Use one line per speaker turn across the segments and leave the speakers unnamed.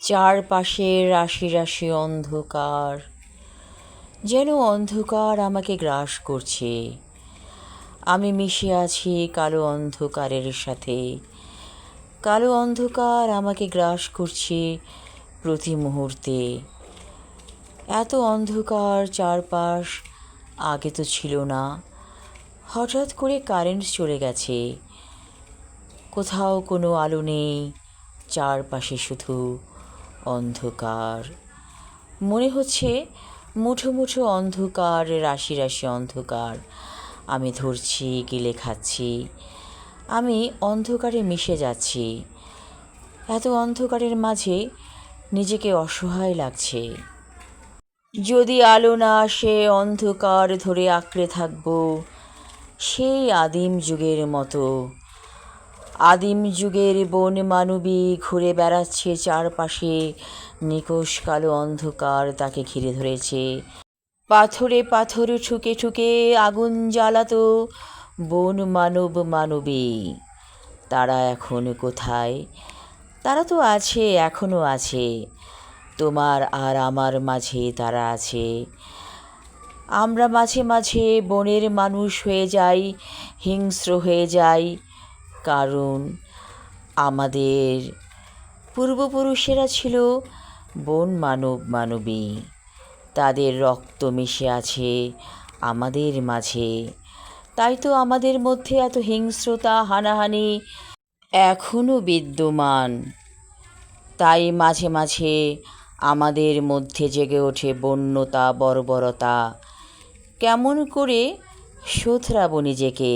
চারপাশে রাশি রাশি অন্ধকার, যেন অন্ধকার আমাকে গ্রাস করছে। আমি মিশে আছি কালো অন্ধকারের সাথে। কালো অন্ধকার আমাকে গ্রাস করছে প্রতি মুহূর্তে। এত অন্ধকার চারপাশ আগে তো ছিল না। হঠাৎ করে কারেন্ট চলে গেছে, কোথাও কোনো আলো নেই, চারপাশে শুধু অন্ধকার। মনে হচ্ছে মুঠো মুঠো অন্ধকার, রাশি রাশি অন্ধকার আমি ধরছি, গিলে খাচ্ছি। আমি অন্ধকারে মিশে যাচ্ছি। এত অন্ধকারের মাঝে নিজেকে অসহায় লাগছে। যদি আলো না আসে, অন্ধকার ধরে আঁকড়ে থাকবো সেই আদিম যুগের মতো। আদিম যুগের বন মানবী ঘুরে বেড়াচ্ছে চারপাশে, নিকোষ কালো অন্ধকার তাকে ঘিরে ধরেছে। পাথরে পাথর ঠুকে ঠুকে আগুন জ্বালাতো বন মানব মানবী। তারা এখন কোথায়? তারা তো আছে, এখনো আছে। তোমার আর আমার মাঝে তারা আছে। আমরা মাঝে মাঝে বনের মানুষ হয়ে যাই, হিংস্র হয়ে যাই, কারণ আমাদের পূর্বপুরুষেরা ছিল বন মানব মানবী। তাদের রক্ত মিশে আছে আমাদের মাঝে। তাই তো আমাদের মধ্যে এত হিংস্রতা, হানাহানি এখনও বিদ্যমান। তাই মাঝে মাঝে আমাদের মধ্যে জেগে ওঠে বন্যতা, বর্বরতা। কেমন করে শোধরাবো নিজেকে?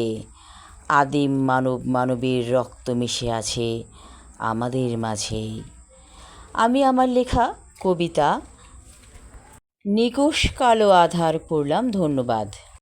আদিম মানব মানবীর রক্ত মিশে আছে আমাদের মাঝেই। আমি আমার লেখা কবিতা নিকোষ কালো আধার পড়লাম। ধন্যবাদ।